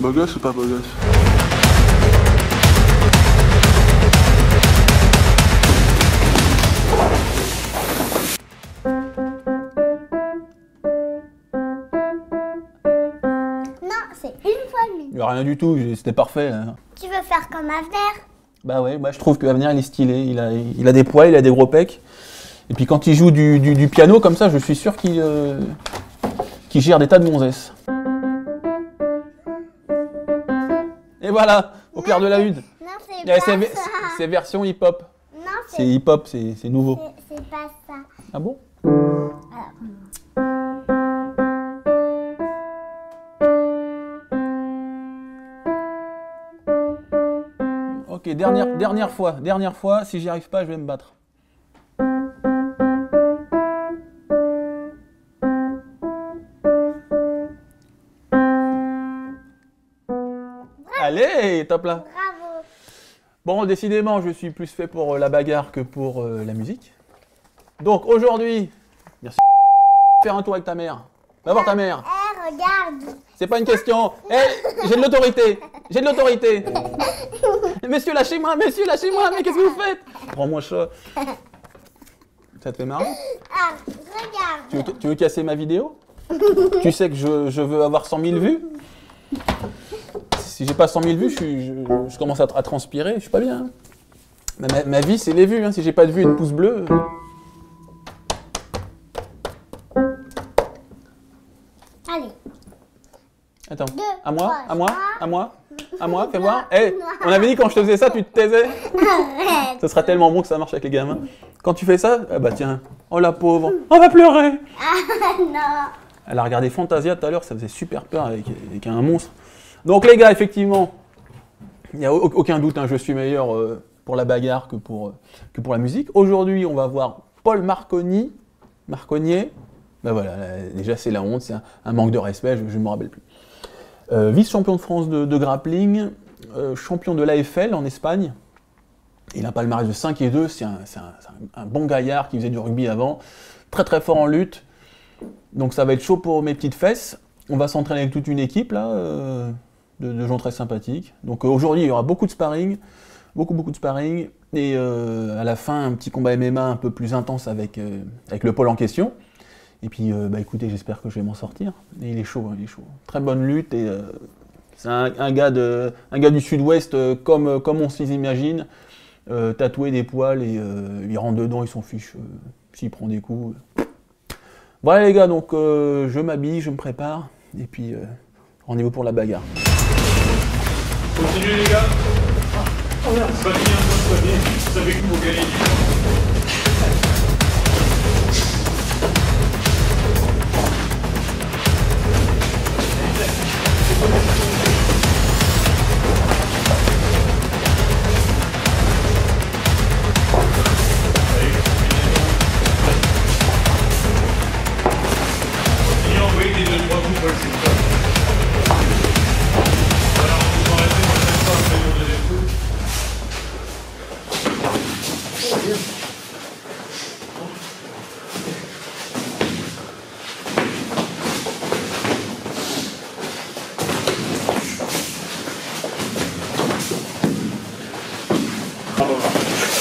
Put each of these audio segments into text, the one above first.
Beau gosse ou pas beau gosse? Non, c'est une fois demi. Il n'y a rien du tout, c'était parfait. Là. Tu veux faire comme Avner? Bah ouais, moi je trouve que Avenir il est stylé, il a des poils, il a des gros pecs. Et puis quand il joue du piano comme ça, je suis sûr qu'il gère des tas de gonzesses. Et voilà, au clair de la lune. Non, c'est Yeah, pas ça. c'est version hip-hop. Non, C'est hip-hop, c'est nouveau. c'est pas ça. Ah bon? Ok, dernière fois, si j'y arrive pas, je vais me battre. Allez, top là. Bravo. Bon, décidément, je suis plus fait pour la bagarre que pour la musique. Donc aujourd'hui, merci. Faire un tour avec ta mère. Va voir ta mère. Eh, regarde. C'est pas une question. Eh, j'ai de l'autorité. J'ai de l'autorité. Monsieur, lâchez-moi, mais qu'est-ce que vous faites? Prends-moi ça. Ça te fait marrer? Ah, regarde. Tu veux casser ma vidéo? Tu sais que je veux avoir 100 000 vues? Si j'ai pas 100 000 vues, je commence à transpirer, je suis pas bien. Ma vie, c'est les vues. Hein. Si j'ai pas de vues et de pouces bleus. Allez. Attends. Deux, À moi, trois, à moi, trois. à moi, à moi, fais voir. Eh, on avait dit quand je te faisais ça, tu te taisais. Arrête. Ce sera tellement bon que ça marche avec les gamins. Quand tu fais ça, ah bah tiens, oh la pauvre, on va pleurer. Ah non. Elle a regardé Fantasia tout à l'heure, ça faisait super peur avec un monstre. Donc les gars, effectivement, il n'y a aucun doute, hein, je suis meilleur pour la bagarre que pour la musique. Aujourd'hui, on va voir Paul Marconier. Ben voilà, déjà c'est la honte, c'est un manque de respect, je ne me rappelle plus. Vice-champion de France de grappling, champion de l'AFL en Espagne. Il a un palmarès de 5 et 2, c'est un bon gaillard qui faisait du rugby avant, très très fort en lutte. Donc ça va être chaud pour mes petites fesses. On va s'entraîner avec toute une équipe là, de gens très sympathiques. Donc aujourd'hui il y aura beaucoup de sparring, beaucoup de sparring. Et à la fin un petit combat MMA un peu plus intense avec le Paul en question. Et puis bah écoutez, j'espère que je vais m'en sortir. Et il est chaud, hein, il est chaud. Très bonne lutte et c'est un gars du sud-ouest comme on s'y imagine. Tatoué des poils et il rentre dedans, il s'en fiche s'il prend des coups. Voilà les gars, donc je m'habille, je me prépare, et puis rendez-vous pour la bagarre. Continuez les gars. Oh merde, c'est pas fini, c'est pas fini. Vous savez que pour gagner du temps.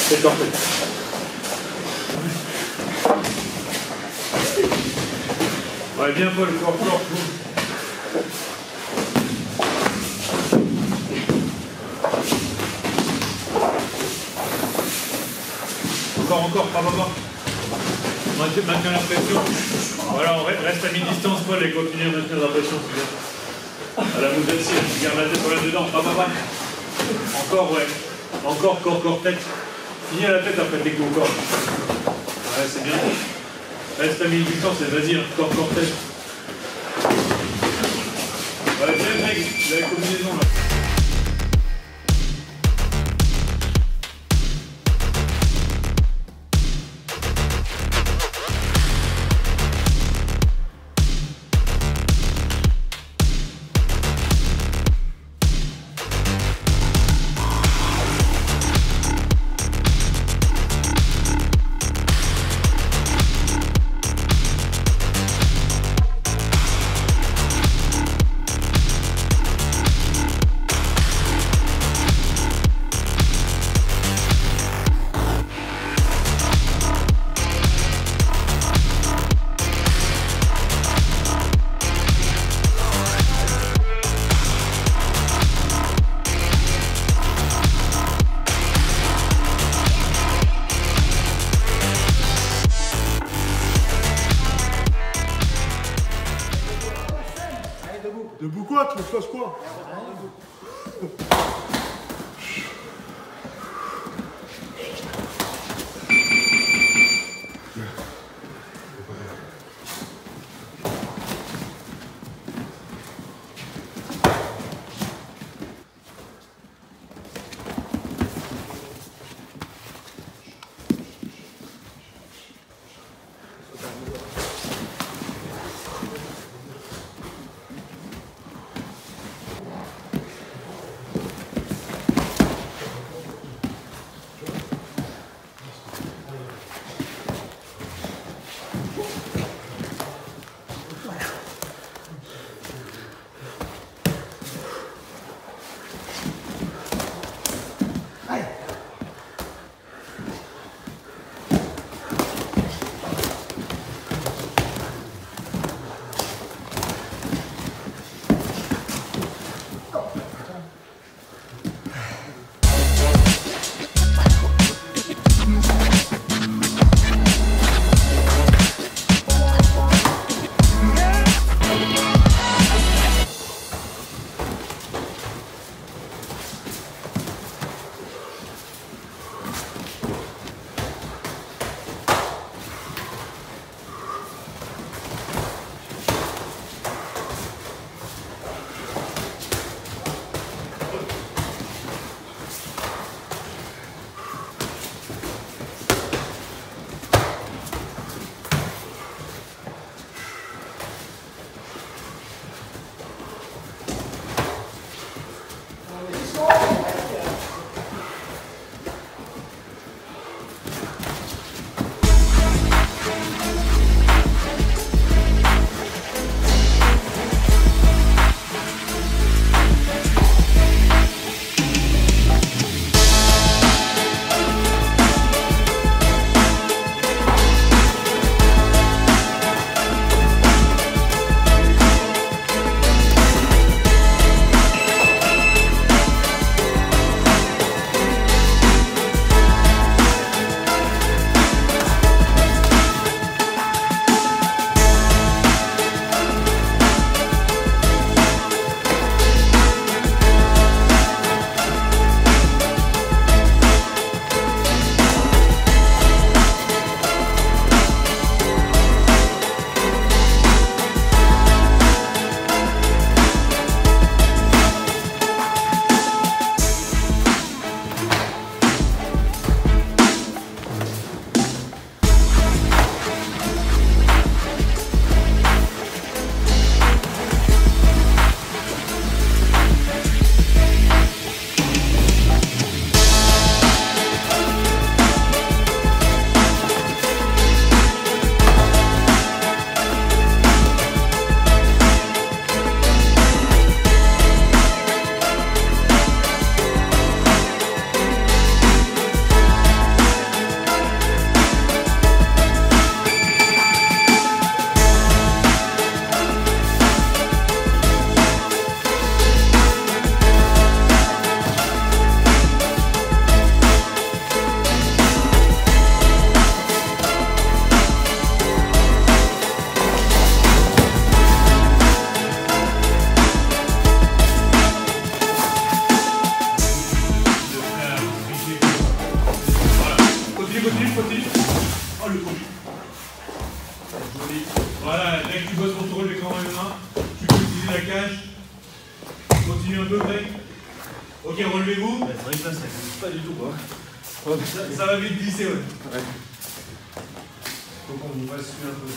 C'est parfait. Ouais, bien Paul, fort. Encore, pas. Maintiens la pression. Voilà, on reste à mi-distance, Paul, et continue à maintenir la pression, c'est bien. À la mousette, si, garde la tête pour là-dedans. Pas. Encore, ouais. Encore, corps, tête. Finis à la tête après tes coups au corps. Ouais, c'est bien. Reste à mi-distance et vas-y, hein. Corps, tête. Ouais, bien, mec, la combinaison là. Debout quoi? Tu veux que je fasse quoi? Continue un peu, Greg. Ok, relevez-vous. Ouais, c'est vrai que là, ça glisse pas du tout, quoi. Ça va vite glisser, ouais. Ouais. Faut qu'on vous fasse suivre un peu.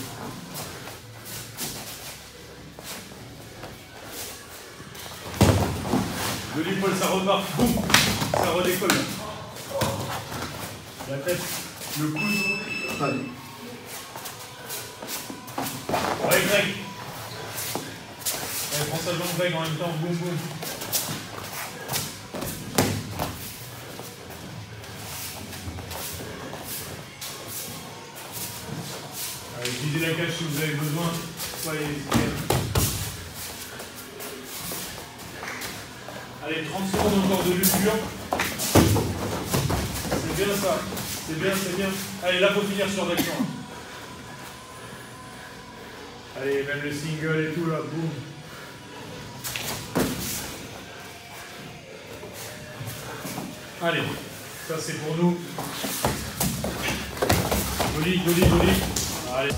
De l'épaule, ça repart. Boum. Ça redécolle. La tête, le coude. Allez. Ouais, Greg. Ouais, prends sa jambe, Greg, en même temps. Boum, boum. Allez, utilisez la cage si vous avez besoin. Soyez efficace. Allez, 30 secondes encore de lusure. C'est bien ça. C'est bien, c'est bien. Allez, là, faut finir sur d'action. Allez, même le single et tout, là, boum. Allez, ça c'est pour nous. Joli, joli, joli. Allez.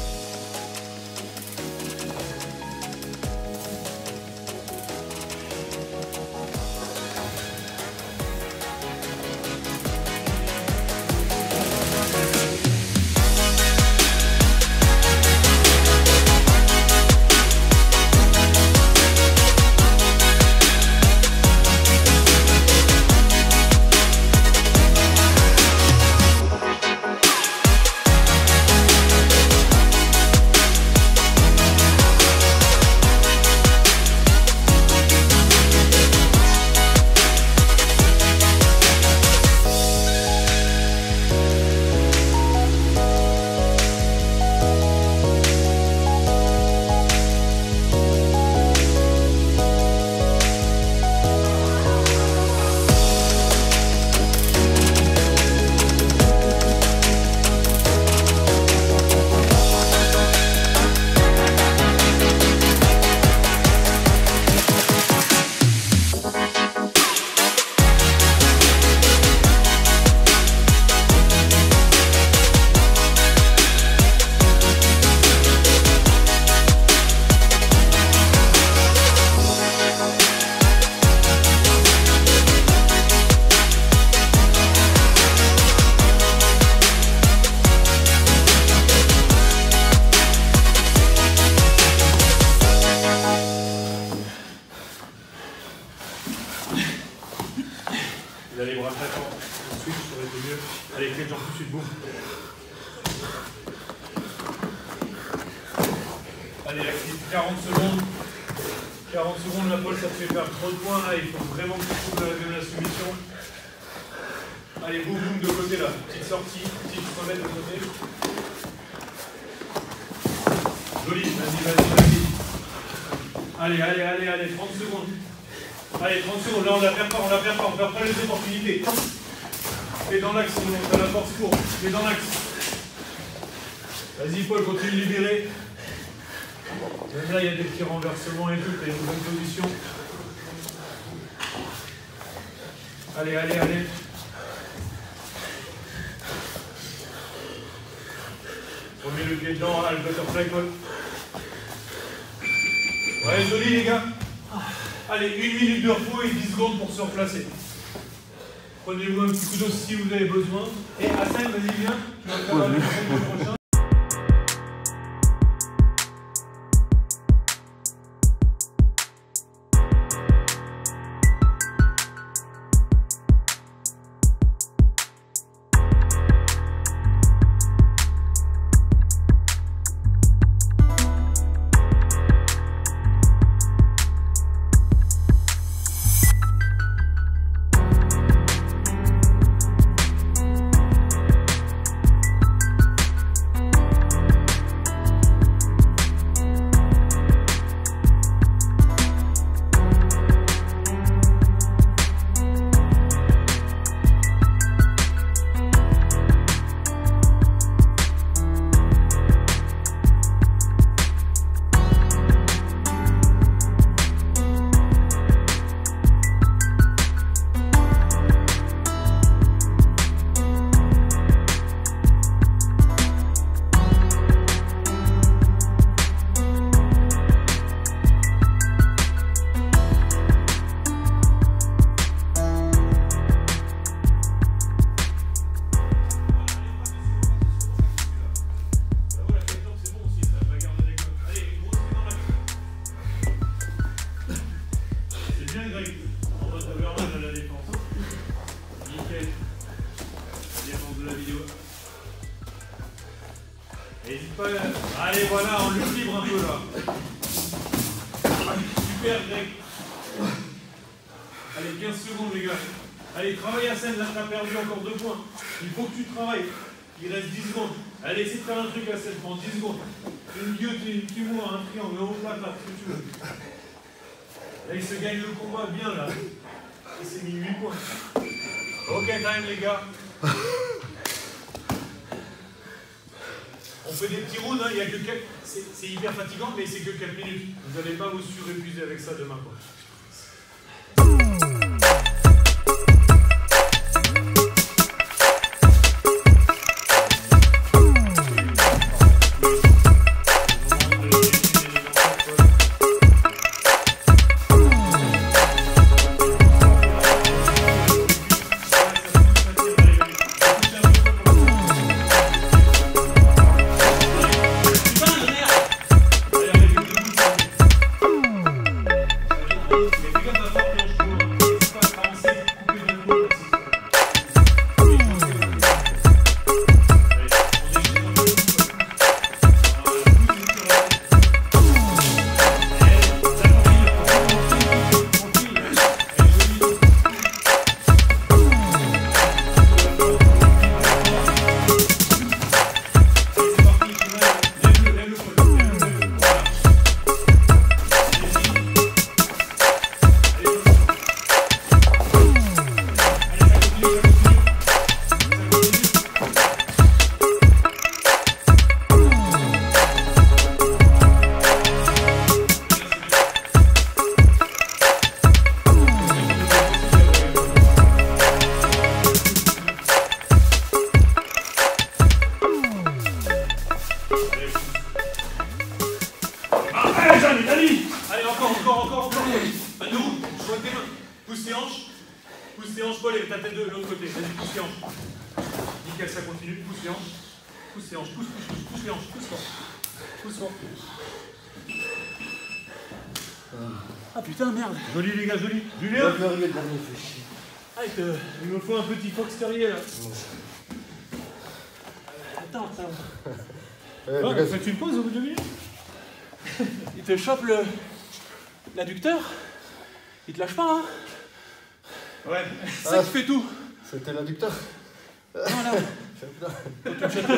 Vous allez les bras très fort. Ensuite, ça aurait été mieux. Allez, clé de jambe tout de suite, boum. Allez, active 40 secondes. 40 secondes, la pole, ça te fait faire trop de points. Là, il faut vraiment que tu trouves la soumission. Allez, boum, boum, de côté là. Petite sortie, petite remette de côté. Joli, vas-y, vas-y, vas-y. Allez, allez, allez, allez, 30 secondes. Allez, 30 secondes, là on la perd pas, on perd pas les opportunités. Et dans l'axe, sinon t'as la force pour. Et dans l'axe. Vas-y Paul, continue de libérer. Même là il y a des petits renversements et tout, t'as une bonne position. Allez, allez, allez. Remets le pied dedans, le butterfly Paul. Ouais, joli les gars. Allez, 1 minute de repos et 10 secondes pour se replacer. Prenez-vous un petit coup d'eau si vous avez besoin. Et Hassan, vas-y, viens. Tu vas faire le prochain. Allez, voilà, on l'équilibre un peu là. Super, Greg. Allez, 15 secondes, les gars. Allez, travaille à scène, là, t'as perdu encore 2 points. Il faut que tu travailles. Il reste 10 secondes. Allez, essaie de faire un truc à scène, prends 10 secondes. Une guillotine, un mois, un triangle, un haut plat, là, ce que tu veux. Là, il se gagne le combat bien, là. Et c'est mis 8 points. Ok, time, les gars. On fait des petits rounds, hein, il y a que quelques... C'est hyper fatigant, mais c'est que 4 minutes. Vous n'allez pas vous surépuiser avec ça demain, quoi. Ali. Allez, encore. Manu, je vois tes mains. Pousse tes hanches, Paul, et ta tête de l'autre côté. Vas-y, pousse tes hanches. Nickel, ça continue. Pousse les hanches. Pousse les hanches. Pousse fort. Ah putain, merde. Joli, les gars, joli. Julien. Ah, Il me faut un petit fox terrier là. Attends. Faites une pause au bout de 2 minutes. Il te chope l'adducteur. Il te lâche pas, hein. Ouais. C'est ça qui fait tout. C'était l'adducteur. Voilà. Quand tu me chopes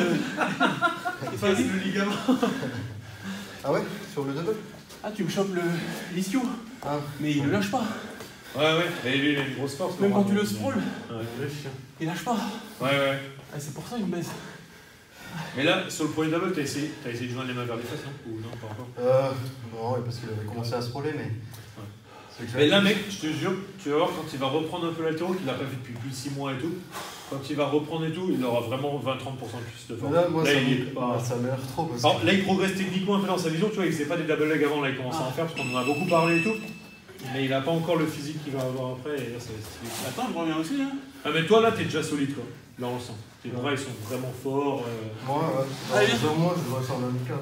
Il passe le ligament. Ah ouais? Sur le double? Ah, tu me chopes l'ischio. Ah. Mais il ne lâche pas. Ouais. Et lui, il a une grosse force. Même quand tu le sprawls, Ouais, il lâche pas. ouais. Ah, c'est pour ça qu'il me baise. Mais là, sur le premier double, t'as essayé de joindre les mains vers les fesses, non? Ou non, pas encore? Non, ouais, parce qu'il avait commencé à se rouler, mais. Mais là, mec, je te jure, tu vas voir quand il va reprendre un peu l'haltéro, qu'il n'a pas fait depuis plus de 6 mois et tout, quand il va reprendre et tout, il aura vraiment 20-30% de force. Là, moi, là, ça m'a l'air trop. Parce alors, là, il progresse techniquement un peu dans sa vision, tu vois, il faisait pas des double legs avant, là, il commence à en faire, parce qu'on en a beaucoup parlé et tout. Mais il n'a pas encore le physique qu'il va avoir après, et là, ça va être stylé. Attends, je reviens aussi, hein. Ah, mais toi, là, t'es déjà solide, quoi. Là, on le sent. Tes bras, ils sont vraiment forts. Moi, Allez, sur moi, je dois faire le même cas.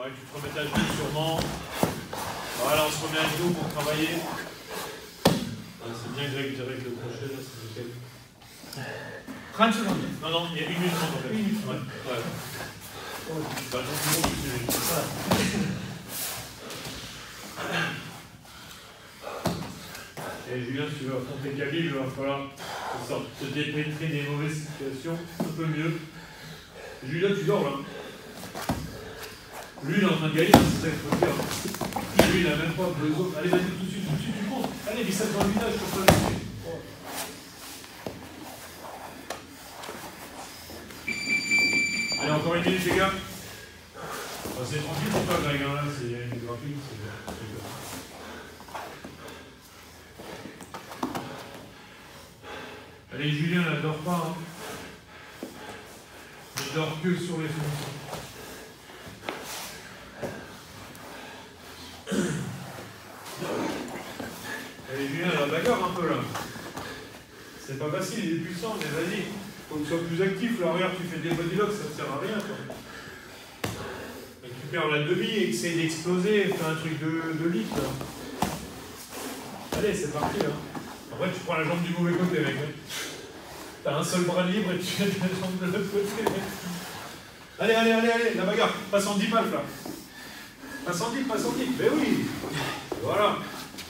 Tu te remets à genoux sûrement. Voilà, on se remet à genoux pour travailler. C'est bien Greg, direct le crochet, là, c'est nickel. 30 secondes. Non, il y a 1 minute 30 en fait. 1 minute. Ouais. Bah, c'est ça. Et Julien, si tu veux affronter Khabib, il va falloir te dépêtrer des mauvaises situations un peu mieux. Julien, tu dors là. Lui, il est en train de gagner, c'est ça qu'il faut faire. Lui, il n'a même pas besoin. Allez, vas-y, tout de suite, tu comptes. Allez, mais ça dans le visage, comme ça, tout de suite. Allez, encore 1 minute, les gars. Bah, c'est tranquille pour toi, Greg, hein, là, c'est une graphique, c'est bien. Allez, Julien, ne dort pas, hein. Ne dort que sur les fonctions. Allez, Julien, la bagarre un peu là. C'est pas facile, il est puissant, mais vas-y. Faut que tu sois plus actif. Là, regarde, tu fais des body locks, ça ne sert à rien, quoi. Récupère la demi et essaye d'exploser, fais un truc de lift, là. Allez, c'est parti, là. Après, tu prends la jambe du mauvais côté, mec. T'as un seul bras libre et tu fais la jambe de l'autre côté, mec. Allez, la bagarre. Passe en 10 palpes, là. Passe en dip. Mais oui. Voilà.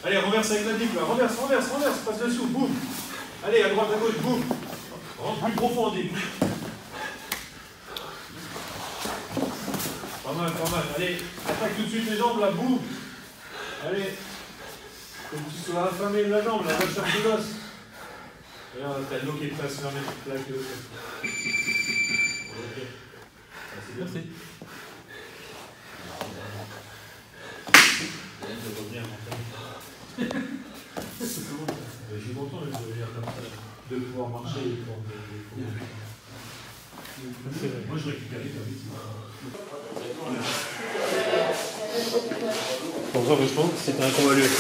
Allez, renverse avec la dip, là. Renverse. Passe dessous. Boum. Allez, à droite, à gauche. Boum. Rentre plus profond en dip. Pas mal. Allez, attaque tout de suite les jambes, là. Boum. Allez. Comme tu sois affamé de la jambe, là. Va chercher l'os. Regarde, t'as l'eau qui est prêt à se fermer. Plaque de l'os. Ok. C'est bien. Merci. Je suis content de pouvoir marcher et de pouvoir moi je récupère les vite. Pour ça, je pense que c'était un combat UFC,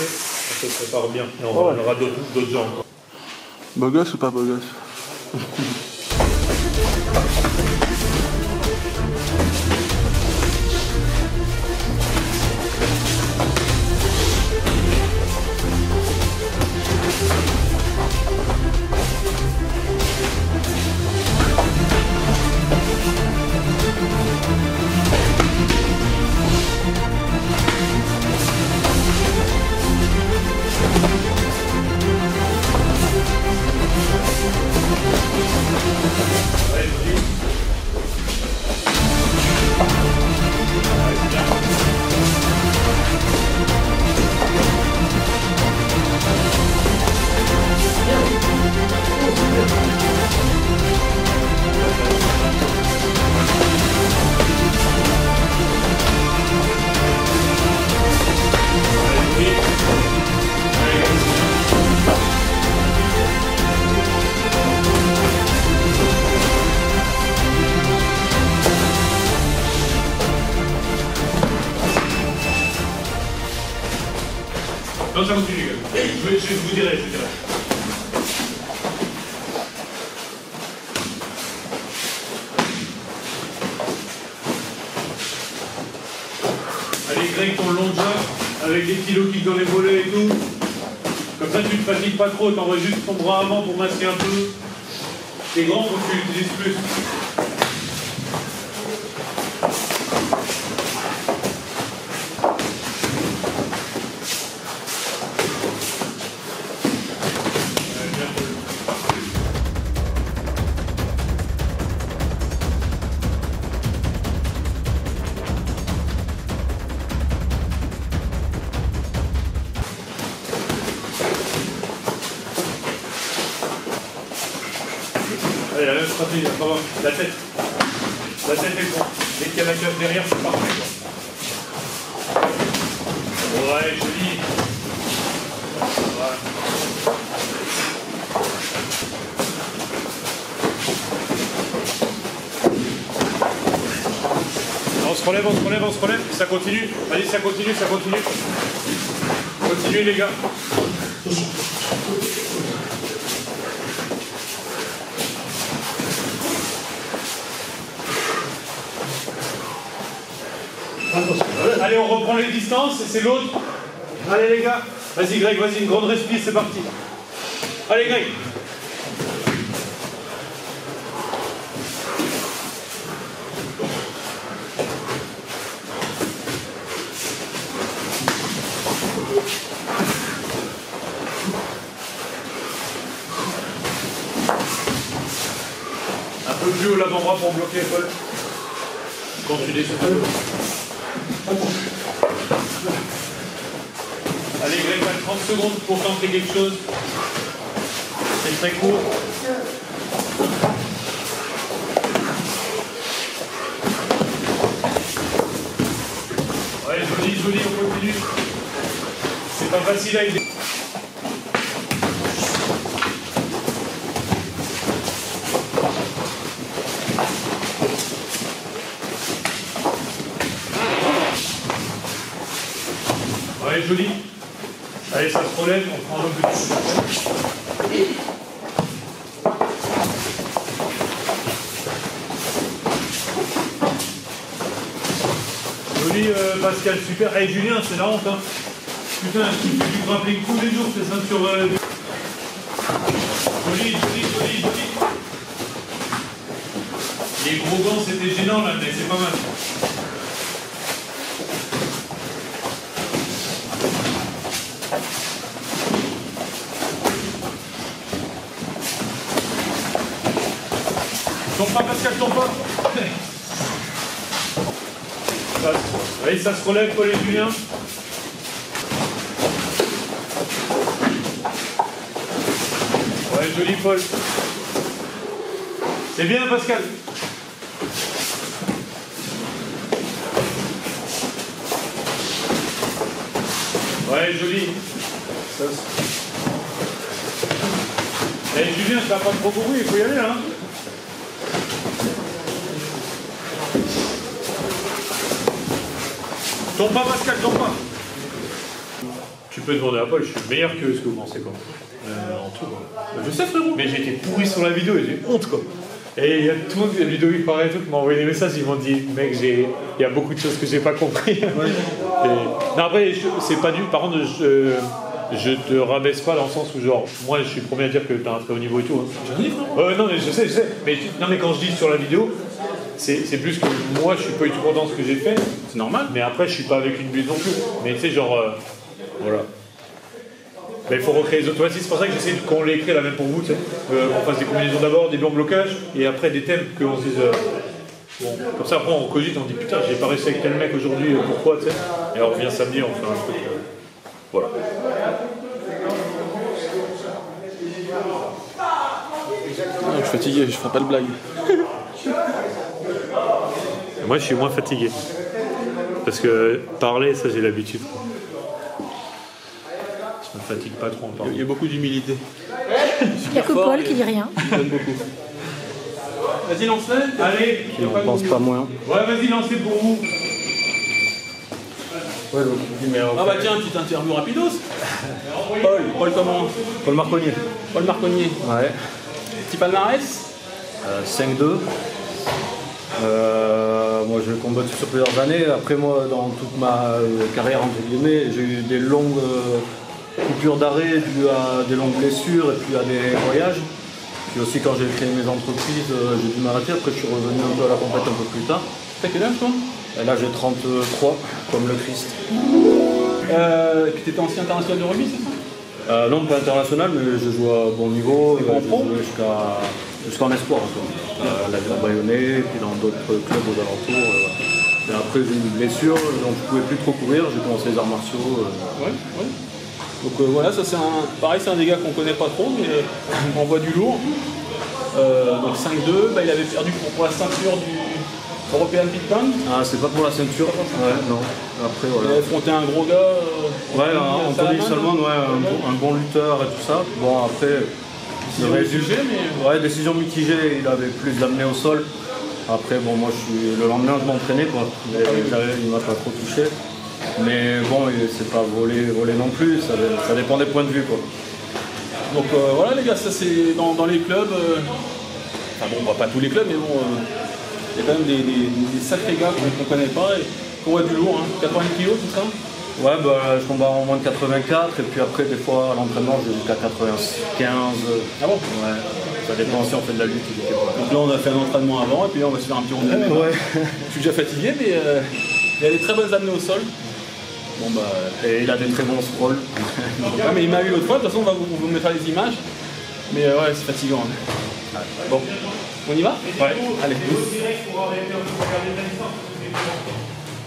on se prépare bien et on aura d'autres gens encore. Beau gosse ou pas beau gosse? Non, ça continue, les gars. Je vous dirai, Allez, Greg, ton long jump, avec des kilos qui dans les mollets et tout. Comme ça, tu ne te fatigues pas trop, t'envoies juste ton bras avant pour masquer un peu. T'es grand, faut que tu l'utilises plus. Allez, la même stratégie, la tête. La tête est bon. Dès qu'il y a la cage derrière, c'est parfait. Quoi. Ouais, joli. Voilà. On se relève, on se relève, on se relève. Ça continue. Allez, ça continue, ça continue. Continuez, les gars. Allez, on reprend les distances, c'est l'autre. Allez les gars, vas-y Greg, vas-y, une grande respire, c'est parti. Allez Greg. Un peu plus haut l'avant-bras pour bloquer Paul. Quand tu descends. Allez Greg, 30 secondes pour tenter quelque chose. C'est très court. Ouais, joli, joli, on continue. C'est pas facile à aider. Ouais, joli. Allez, ça se relève, on prend un peu de... Joli, Pascal, super. Allez, Julien, c'est la honte, hein. Putain, tu fais du grappling tous les jours, c'est ça sur... Joli, joli, joli, joli. Les gros gants, c'était gênant, là, mais c'est pas mal. Tombe pas Pascal, tombe pas. Allez, ça se relève, Paul et Julien. Ouais, joli Paul. C'est bien Pascal. Ouais, joli. Allez Julien, ça va pas trop courir, il faut y aller là. Hein. Tombe pas Pascal, tombe pas. Tu peux demander à Paul, je suis meilleur que ce que vous pensez quoi. tout. Quoi. Je sais, frérot. Mais j'ai été pourri sur la vidéo et j'ai honte, quoi. Et il y a tout le monde, les vidéos qui parlaient et tout, qui m'ont envoyé des messages, ils m'ont dit, mec, il y a beaucoup de choses que j'ai pas compris. Non, après, c'est pas du. Par contre, je te rabaisse pas dans le sens où, genre, moi, je suis le premier à dire que t'as un très haut niveau et tout. Hein. Non, mais je sais. Mais, non, mais quand je dis sur la vidéo, c'est plus que moi, je suis pas du tout content de ce que j'ai fait. C'est normal. Mais après, je suis pas avec une buse non plus. Mais tu sais, genre, voilà. Mais il faut recréer les automatismes. C'est pour ça que j'essaie qu'on les crée là même pour vous, tu sais. Qu'on fasse des combinaisons d'abord, des blancs blocages, et après des thèmes, qu'on se dise. Bon, comme ça, après, on cogite, on dit putain, j'ai pas réussi avec tel mec aujourd'hui, pourquoi, tu sais. Et alors, on vient samedi, on fait un truc. Voilà. Non, je suis fatigué, je ferai pas de blague. Moi, je suis moins fatigué. Parce que parler, ça, j'ai l'habitude. Je me fatigue pas trop en parlant. Il y a beaucoup d'humilité. Il n'y a que Paul qui dit rien. Il donne beaucoup. Vas-y, lance-le. Allez, On pense pas moins. ouais, vas-y, lancez pour vous. Ouais, donc, Ah bah tiens, petite interview rapidos. Paul comment? Paul Marconnier. Paul Marconnier. Ouais. Petit palmarès. 5-2. Moi, je combattu sur plusieurs années. Après, moi, dans toute ma carrière, entre guillemets, j'ai eu des longues coupures d'arrêt dues à des longues blessures et puis à des voyages. Puis aussi, quand j'ai créé mes entreprises, j'ai dû m'arrêter. Après, je suis revenu un peu à la compète un peu plus tard. T'as quel âge toi? Et là, j'ai 33, comme le Christ. Et puis t'étais ancien international de rugby, c'est ça? Non, pas international, mais je joue à bon niveau. Et en pro? Jusqu'en espoir. La Bayonnais, puis dans d'autres clubs aux alentours. Voilà. Et après, j'ai eu une blessure, donc je ne pouvais plus trop courir. J'ai commencé les arts martiaux. Ouais. Donc voilà, ça c'est pareil, c'est un des gars qu'on connaît pas trop, mais on voit du lourd. Donc 5-2, bah, il avait perdu pour la ceinture du European Ping-Pong. Ah, c'est pas pour la ceinture? Ouais, non. Après, Il voilà. avait affronté un gros gars. Ouais, Anthony Salmon, ouais, un bon lutteur et tout ça. Bon, après, Décision mitigée, mais... Ouais, décision mitigée, il avait plus d'amener au sol. Après, bon, moi, le lendemain, je m'entraînais, quoi. Mais il m'a pas trop touché. Mais bon, c'est pas volé non plus, ça dépend des points de vue, quoi. Donc voilà les gars, ça c'est dans les clubs. Enfin bon, on voit pas tous les clubs, mais bon, il y a quand même des sacrés gars qu'on connaît pas et qu'on voit du lourd, hein. 80 kg, tout ça. Ouais, bah, je combats en moins de 84, et puis après, des fois, à l'entraînement, je vais jusqu'à 95. Ah bon? Ouais, ça dépend si on fait de la lutte ou du kebab. Donc là, on a fait un entraînement avant, et puis là, on va se faire un petit rondel. Ouais. Je suis déjà fatigué, mais il a des très bonnes amenées au sol. Bon bah. Et il a des très bons scrolls. Ouais, mais il m'a eu l'autre fois, de toute façon, on vous mettra les images. Mais ouais, c'est fatigant. Hein. Bon, on y va? Ouais. Allez.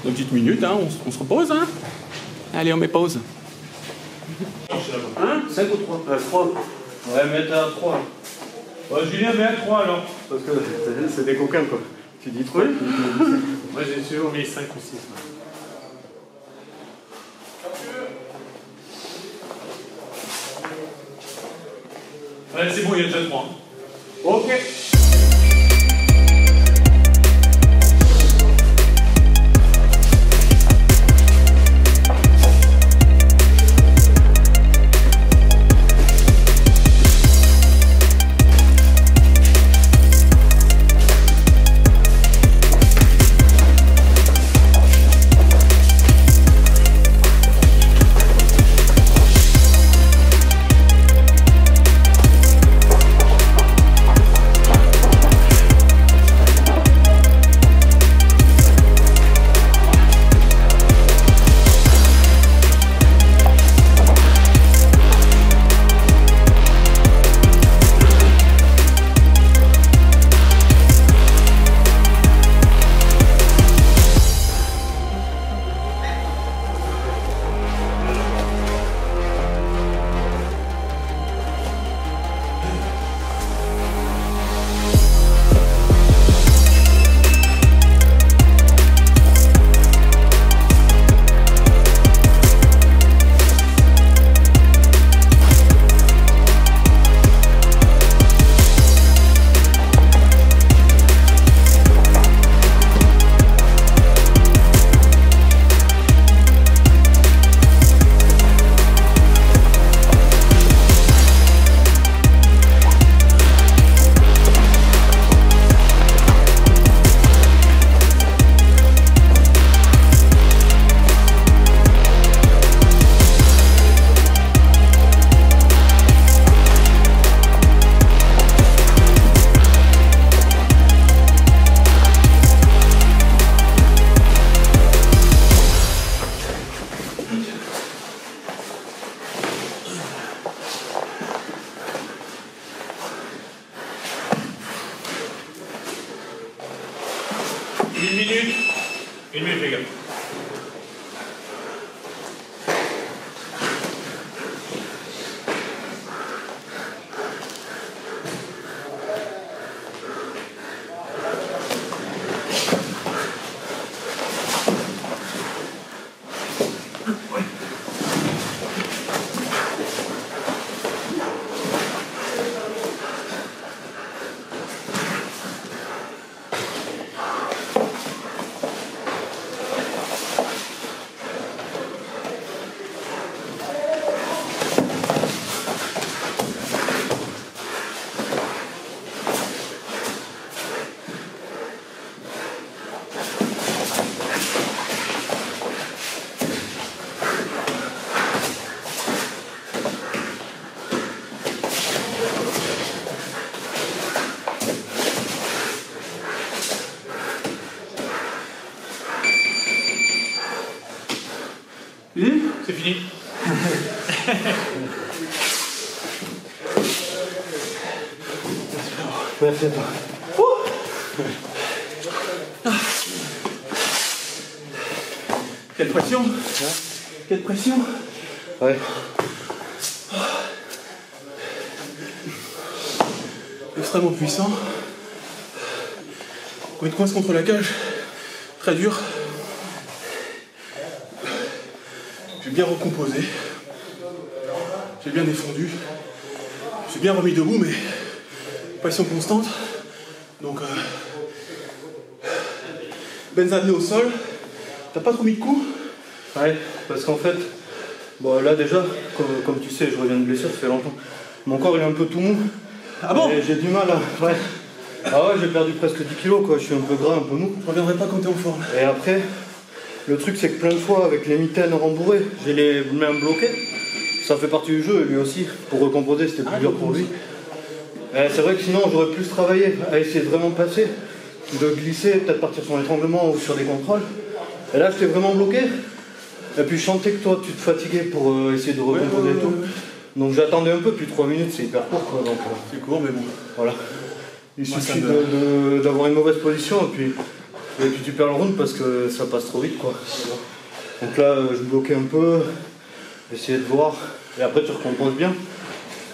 Une petite minute, hein, on se repose, hein. Allez, on met pause. 5 ou 3 3. Ouais, mettre à 3. Julien, mets à 3 alors. Parce que c'est des coquins, quoi. Tu dis 3? Moi, j'ai toujours mis 5 ou 6. Allez, c'est bon, il y a déjà 3. Ok. Une minute. Une minute, les gars. C'est fini. Merci à toi. Quelle pression! Quelle pression! Ouais. Extrêmement puissant. Quand il te coince contre la cage, très dur. J'ai bien recomposé. J'ai bien défendu. J'ai bien remis debout, mais pression constante. Donc, Benzamé au sol. T'as pas trop mis de coups? Ouais, parce qu'en fait, bon là déjà, comme tu sais, je reviens de blessure, ça fait longtemps. Mon corps il est un peu tout mou. Ah bon? Et j'ai du mal à... Ouais. Ah ouais, j'ai perdu presque 10 kilos quoi, je suis un peu gras, un peu mou. Je reviendrai pas quand t'es en forme. Et après, le truc c'est que plein de fois avec les mitaines rembourrées, j'ai les mains bloquées. Ça fait partie du jeu, et lui aussi, pour recomposer c'était plus dur pour lui. Et c'est vrai que sinon j'aurais plus travaillé à essayer de vraiment passer, de glisser, peut-être partir sur l'étranglement ou sur des contrôles. Et là j'étais vraiment bloqué. Et puis je sentais que toi tu te fatiguais pour essayer de recomposer et tout. Donc j'attendais un peu, puis 3 minutes c'est hyper court quoi. Donc, C'est court, mais bon. voilà. Il Moi, suffit ça me- d'avoir une mauvaise position et puis tu perds le round parce que ça passe trop vite quoi. Donc là je bloquais un peu, j'essayais de voir. Et après tu recomposes bien.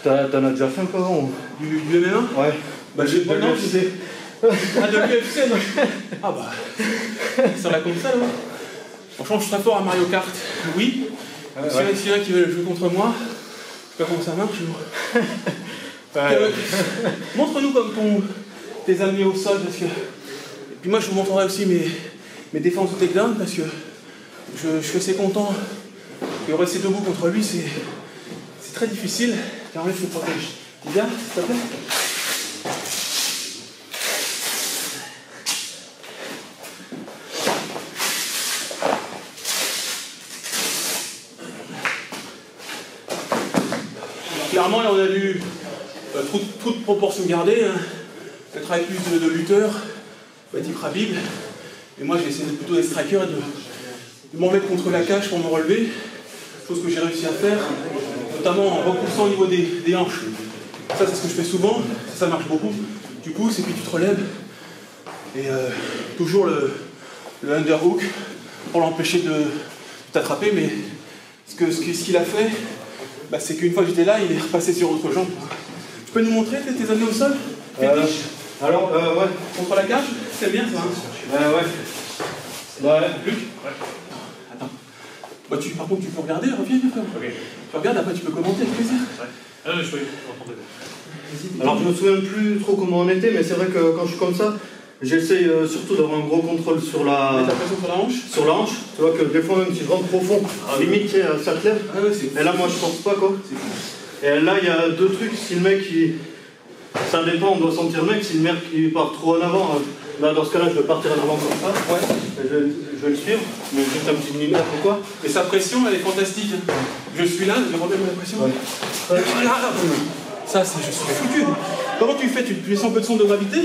T'en as déjà fait un peu avant? Du MMA? Ouais. Bah j'ai pas non, tu sais. Ah, de l'UFC, moi. Ah bah. Sur la console, ouais. Franchement, je suis très fort à Mario Kart. Oui. S'il y en a qui veulent jouer contre moi, je sais pas comment ça marche. Montre-nous comme tes amis au sol, parce que. Et puis moi, je vous montrerai aussi mes défenses au takedown, parce que je suis assez content que rester debout contre lui, c'est très difficile. Car enlève, je te protège. Tu viens, s'il te plaît? Clairement, là, on a vu trop de proportions gardées. Hein. Peut-être avec plus de lutteurs, type Khabib. Et moi, j'ai essayé plutôt d'être striker et de m'en mettre contre la cage pour me relever. Chose que j'ai réussi à faire, notamment en repoussant au niveau des hanches. Ça, c'est ce que je fais souvent. Ça marche beaucoup. Tu pousses et puis tu te relèves. Et toujours le underhook pour l'empêcher de t'attraper. Mais ce qu'il a fait, bah, c'est qu'une fois que j'étais là, il est repassé sur autre jambe. Tu peux nous montrer tes amis au sol? Alors, ouais. Contre la cage? C'est bien ça, hein? Ouais. Luc? Ouais. Attends. Bah, par contre, tu peux regarder, reviens, frère. Ok. Tu regardes, après tu peux commenter avec plaisir. Ouais. Ah non, je peux entendre. Alors je me souviens plus trop comment on était, mais c'est vrai que quand je suis comme ça, j'essaye surtout d'avoir un gros contrôle sur la... Mets ta pression sur la hanche. Sur la hanche, tu vois que des fois même si je rentre profond, limite ça te lève. Ah ouais, c'est... Et là moi je pense pas quoi. C'est fou. Et là il y a deux trucs, si le mec il... Ça dépend, on doit sentir le mec, si le mec il part trop en avant, là dans ce cas là je vais partir en avant comme ça. Ouais. Et je vais le suivre, mais juste un petit millimètre ou quoi. Et sa pression, elle est fantastique. Hein. Je suis là, je remets ma pression. Ouais. Voilà. Ça, c'est... Je suis foutu. Comment tu fais? Tu laisses un peu de son de gravité?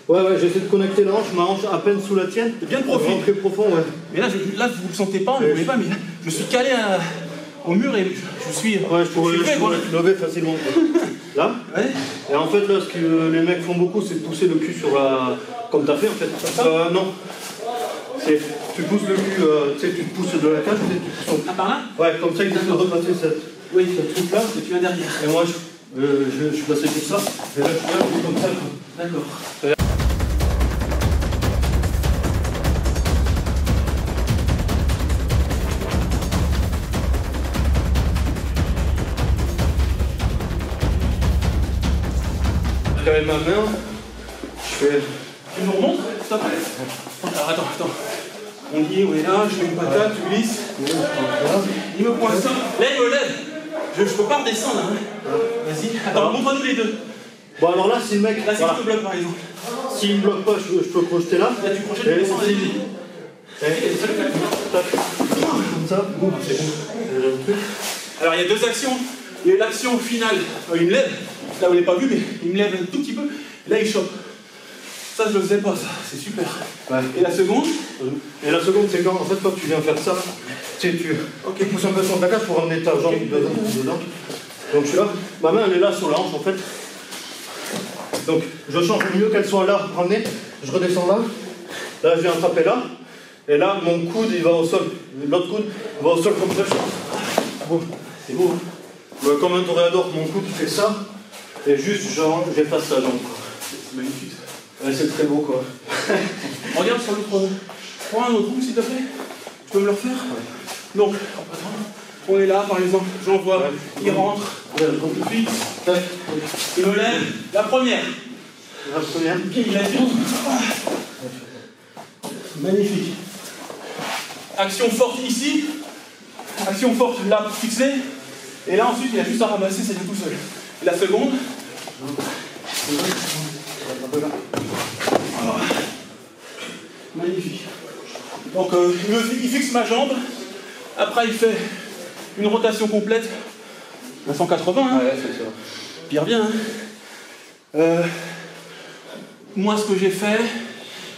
Ouais, j'essaie de connecter la hanche, ma hanche à peine sous la tienne. Bien de profil. Très profond, ouais. Mais là, vous le sentez pas, vous ne voyez pas, mais là, je suis calé au mur et je suis... Ouais, je pourrais te lever facilement. Quoi. là. Ouais. Et en fait, là, ce que les mecs font beaucoup, c'est de pousser le cul sur la. Comme t'as fait en fait. Non. Tu pousses le cul, tu sais, tu te pousses de la cage, tu pousses. Ah, par là? Ouais, comme ça, il peut repasser cette. Oui, ce truc-là. et tu viens derrière. Et moi, je suis passé comme ça. Et là, je suis là, comme ça. D'accord. Avec ma main, je fais. Tu nous remontes? Stop. Alors attends. On dit, on est là, je mets une patate, tu glisses. Il me poinçonne. Là, il me lève. Je peux pas redescendre. Hein. Vas-y. Attends, montre-nous les deux. Bon, alors là, si le mec. Là, si tu te bloques par exemple. S'il me bloque pas, je peux projeter là. Là, tu projettes, tu descends, vas-y. Comme ça, bon, c'est bon. Alors, il y a deux actions. Il y a l'action finale. Il me lève. Là, vous l'avez pas vu, mais il me lève un tout petit peu. Et là, il chope. Ça, je le faisais pas, ça. C'est super. Ouais. Et la seconde? Et la seconde, c'est quand, en fait, quand tu viens faire ça, tu sais, tu pousses un peu sur ta cage pour ramener ta jambe dedans. Donc, je suis là. Ma main, elle est là sur la hanche, en fait. Donc, je change mieux qu'elle soit là pour ramener. Je redescends là. Là, je viens attraper là. Et là, mon coude, il va au sol. L'autre coude va au sol comme ça. Bon. C'est beau, hein? Comme un toréador, mon coude fait ça, et juste genre j'efface sa jambe. C'est magnifique. Ouais, c'est très beau quoi. Regarde sur l'autre. Prends un autre trou s'il te plaît. Tu peux me le refaire? Ouais. Donc, on est là par exemple, j'envoie, ouais. Il rentre, il fixe, il me lève. La première. Il lève. Magnifique. Action forte ici. Action forte là fixée. Et là ensuite il a juste à ramasser, ça vient tout seul. Et la seconde. Magnifique. Donc il fixe ma jambe. Après il fait une rotation complète à 180. Hein. Ouais, c'est ça. Puis il revient. Hein. Moi ce que j'ai fait,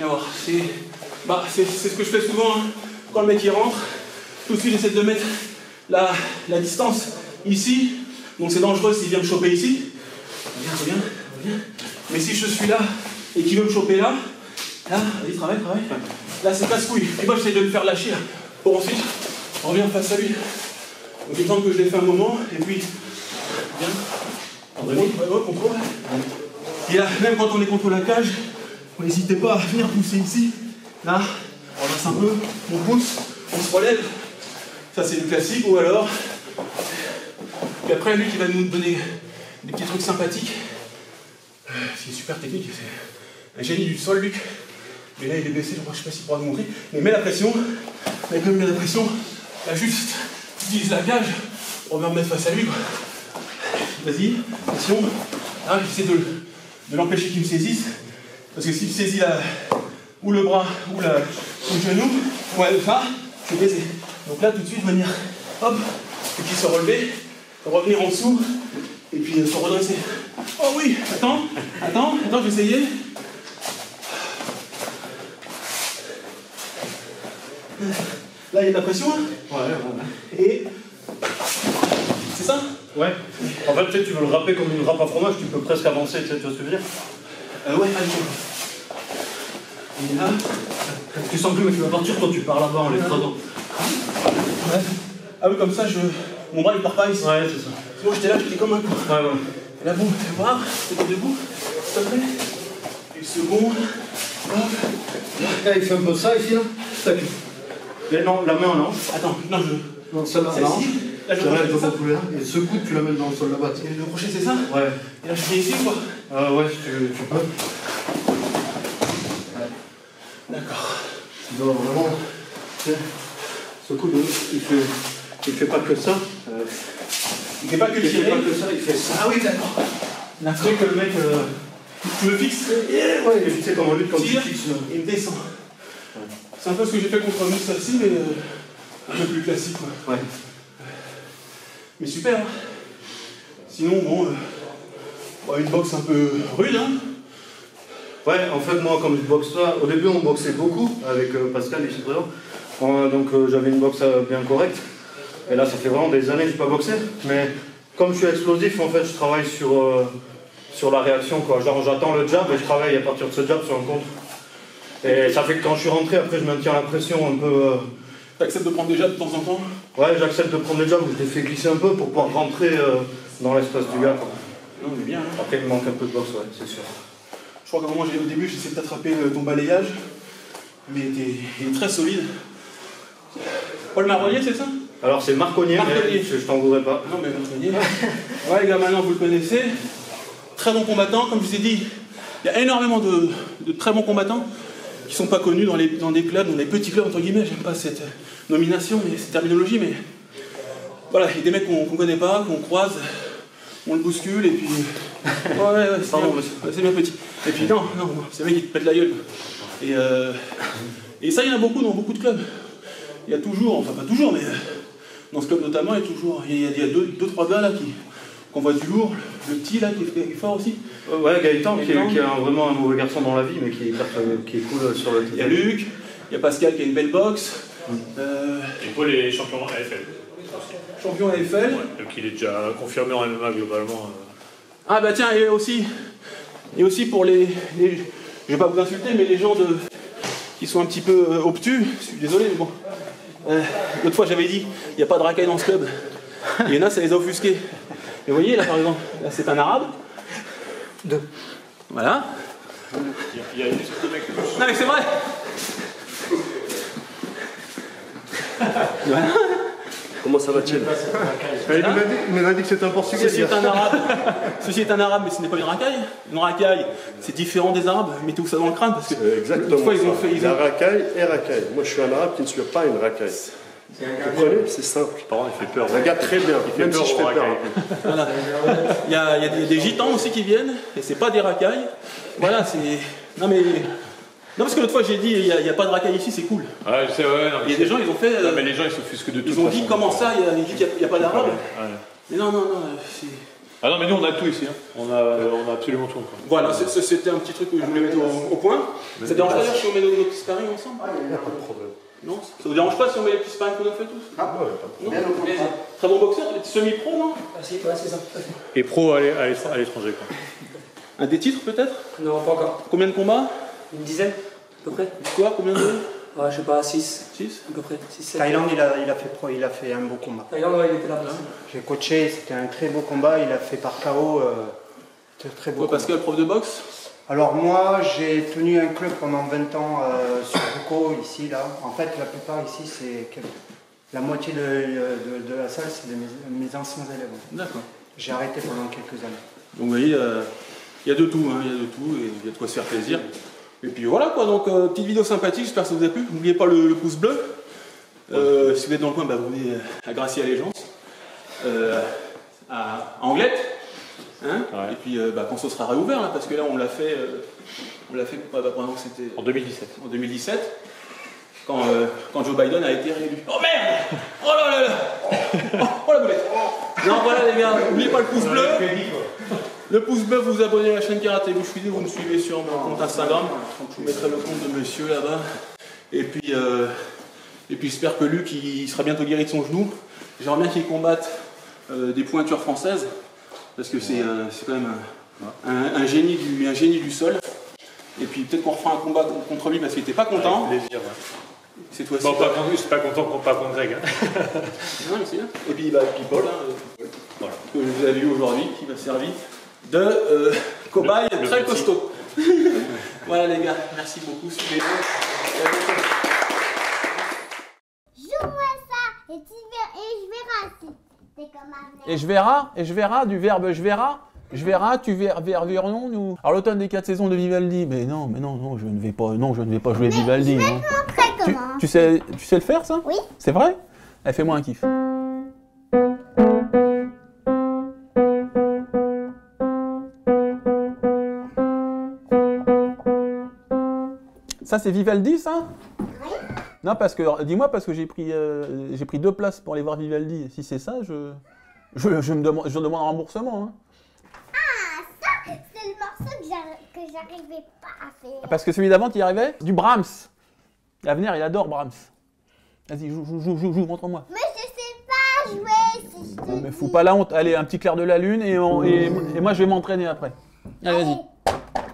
et voir, c'est ce que je fais souvent hein. Quand le mec il rentre, tout de suite j'essaie de mettre la distance ici, donc c'est dangereux s'il vient me choper ici. Reviens. Mais si je suis là et qu'il veut me choper là, vas-y, travaille. Là c'est casse-couille. Et moi j'essaie de le faire lâcher là, pour ensuite revenir face à lui. Donc il me semble que je l'ai fait un moment, et puis viens. Contrôle. Et là, même quand on est contre la cage, n'hésitez pas à venir pousser ici. Là, on ramasse un peu, on pousse, on se relève. Ça c'est le classique, ou alors. Puis après, lui qui va nous donner des petits trucs sympathiques. C'est super technique, c'est un génie du sol, Luc. Mais là il est baissé, je sais pas s'il pourra vous montrer. Mais mets la pression, mais comme il met la pression, là juste, utilise la cage, on va remettre face à lui quoi. Vas-y, pression. Là j'essaie de l'empêcher qu'il me saisisse. Parce que s'il saisit ou le bras ou le genou, ouais, le phare, je vais baiser. Donc là tout de suite venir, hop, et puis se relever, revenir en dessous, et puis se redresser. Oh oui, attends, j'ai essayé. Là il y a de la pression, hein. Ouais. Et c'est ça? Ouais. En fait, tu sais, tu veux le râper comme une râpe à fromage, tu peux presque avancer, tu vois ce que je veux dire? Ouais, allez. Et là, tu sens que le mec va partir quand tu pars là-bas en l'écrasant. Ouais. Ah oui, comme ça, mon bras il part pas ici. Ouais, c'est ça. Moi j'étais là, j'étais comme un coup. Ouais. Et là, bon, fais voir, t'es debout, s'il te plaît. Une seconde. Hop. Là, il fait un peu ça ici, là. Tac. Mais non, la main en hanche. Attends, non, Non, celle-là, celle-ci. Là, je celle-là, elle crois peut que pas couler là. Et ce coude, tu la mets dans le sol là-bas. c'est ça. Le crochet, c'est ça? Ouais. Et là, je viens ici ou quoi? Ouais, tu peux. D'accord. Tu dois vraiment. Tu sais, ce coude, il fait pas que ça. Il fait pas que Il fait tirer. pas que ça, il fait ça. Ah oui, d'accord. Tu sais que le mec. Tu me fixes. Ouais, tu sais comment lutte quand tu Tire, fixes. il me descend. C'est un peu ce que j'ai fait contre Moussa aussi, mais un peu plus classique. Quoi. Ouais. Mais super. Hein. Sinon, bon, une boxe un peu rude. Hein. Ouais, en fait, moi, comme je boxe là, au début, on boxait beaucoup avec Pascal ici présent. Donc, j'avais une boxe bien correcte. Et là, ça fait vraiment des années que je n'ai pas boxé. Mais comme je suis explosif, en fait, je travaille sur la réaction, quoi. Genre, j'attends le jab et je travaille à partir de ce jab sur un contre. Et ça fait que quand je suis rentré, après, je maintiens la pression un peu. T'acceptes de prendre des jabs de temps en temps? Ouais, j'accepte de prendre des jabs, je les fais glisser un peu pour pouvoir rentrer dans l'espace du gars, quoi. Non, mais bien. Hein. Après, il me manque un peu de boxe, ouais, c'est sûr. Je crois qu'à un moment, au début, j'essaie de t'attraper ton balayage, mais il est très solide. Paul Marronnier, c'est ça? Alors, c'est Marconnier, mais je t'en pas. Non, mais Marconnier. Ouais, les gars, maintenant, vous le connaissez. Très bon combattant, comme je vous ai dit, il y a énormément de très bons combattants qui ne sont pas connus dans des clubs, dans des petits clubs, entre guillemets. J'aime pas cette nomination, mais cette terminologie, mais voilà, il y a des mecs qu'on ne connaît pas, qu'on croise, on le bouscule, et puis. Ouais, c'est bien petit. Et puis, non, c'est le mec qui te pète la gueule. Et ça, il y en a beaucoup dans beaucoup de clubs. Il y a toujours, enfin pas toujours, mais dans ce club notamment, il y a deux, trois gars là qu'on voit du lourd. Le petit là qui est fort aussi. Ouais, Gaëtan qui est vraiment un mauvais garçon dans la vie, mais qui est cool sur le terrain. Il y a Luc, il y a Pascal qui a une belle boxe. Et Paul est champion AFL. Champion AFL. Ouais, donc il est déjà confirmé en MMA globalement. Ah bah tiens, et aussi pour les je vais pas vous insulter, mais les gens qui sont un petit peu obtus, je suis désolé, mais bon. L'autre fois j'avais dit, il n'y a pas de racaille dans ce club. Il y en a, ça les a offusqués. Et vous voyez, là par exemple, là c'est un arabe. Deux. Voilà. Il y a juste deux mecs plus. Non mais c'est vrai. Voilà. Comment ça va-t-il? Il m'a dit que c'était un Portugais. Ceci est un arabe, mais ce n'est pas une racaille. Une racaille, c'est différent des arabes. Mettez-vous ça dans le crâne parce que exactement fois, La racaille est racaille. Moi, je suis un arabe qui ne suis pas une racaille. Vous comprenez? C'est simple. Par contre, il fait peur. Regarde très bien, même si je fais peur. Voilà. Il y a des gitans aussi qui viennent, et c'est pas des racailles. Voilà, c'est. Non mais. Non, parce que l'autre fois j'ai dit, il n'y a pas de racaille ici, c'est cool. Ouais, je sais, ouais. Non, il y a des gens, ils ont fait. Non, mais les gens, ils s'offusquent de tout. Ils ont dit, comment ça, il n'y a pas d'arabe. Ouais. Mais non, c'est. Ah non, mais nous, on a tout ici. Hein. On a absolument tout. Quoi. Voilà, c'était un petit truc que je voulais mettre au point. Ça ne dérange pas si on met nos petits sparring ensemble? Il n'y a pas de problème. Non, ça ne vous dérange pas si on met les petits sparring qu'on a fait tous? Ah, ouais, pas de problème. Très bon boxeur, semi-pro, non? Ah si, ouais, c'est ça. Et pro à l'étranger, quoi. Un des titres peut-être? Non, pas encore. Combien de combats? Une dizaine, à peu près. Victoire, combien de? Ouais, je sais pas, 6. 6 À peu près. 6, 7. Thaïlande, il a fait un beau combat. Thaïlande, ouais, il était là. J'ai coaché, c'était un très beau combat. Il a fait par KO. C'était un très beau combat. Pascal, prof de boxe? Alors moi, j'ai tenu un club pendant 20 ans sur Boucault, ici, là. En fait, la plupart ici, c'est la moitié de la salle, c'est mes anciens élèves. D'accord. J'ai arrêté pendant quelques années. Donc vous voyez, il y a de tout, hein, il y a de tout, et il y a de quoi se faire plaisir. Et puis voilà quoi, donc petite vidéo sympathique, j'espère que ça vous a plu. N'oubliez pas le pouce bleu. Si vous êtes dans le coin, bah, vous venez à Gracie Allégeance, à Anglette. Hein, ouais. Et puis quand ça sera réouvert, là, parce que là on l'a fait pendant que c'était. En 2017. En 2017, quand Joe Biden a été réélu. Oh merde! Oh là là là! Oh la boulette! Non voilà les gars, n'oubliez pas le pouce bleu. Le pouce bleu, vous vous abonnez à la chaîne Karaté Bouche-Vidéo, vous me suivez sur mon compte Instagram. Je vous mettrai le compte de monsieur là-bas. Et puis j'espère que Luc il sera bientôt guéri de son genou. J'aimerais bien qu'il combatte des pointures françaises. Parce que c'est quand même un génie du sol. Et puis peut-être qu'on refera un combat contre lui parce qu'il n'était pas content. Avec plaisir. Ouais. C'est toi bon, pas contre lui, je suis pas content pas contre Greg. Hein. Non, mais c'est bien. Et puis Paul, voilà, que vous avez vu aujourd'hui, qui m'a servi de cobaye très costaud. Voilà les gars, merci beaucoup. Suivez-nous. Joue-moi ça et je verrai si t'es comme un Et je verrai du verbe je verrai, tu verrons nous. Alors l'automne des 4 saisons de Vivaldi, mais non, je ne vais pas jouer Vivaldi. Je vais te montrer comment. Tu sais le faire ça? Oui. C'est vrai? Eh, fais-moi un kiff. Ça c'est Vivaldi ça? Oui. Non parce que, dis-moi parce que j'ai pris 2 places pour aller voir Vivaldi. Si c'est ça, je demande un remboursement. Hein. Ah, ça, c'est le morceau que j'arrivais pas à faire. Parce que celui d'avant, tu y arrivais? Du Brahms. L'avenir, il adore Brahms. Vas-y, joue, montre-moi. Mais je sais pas jouer. si je te Non, mais dis- faut pas la honte. Allez, un petit clair de la lune et moi je vais m'entraîner après. Allez, vas-y. Allez.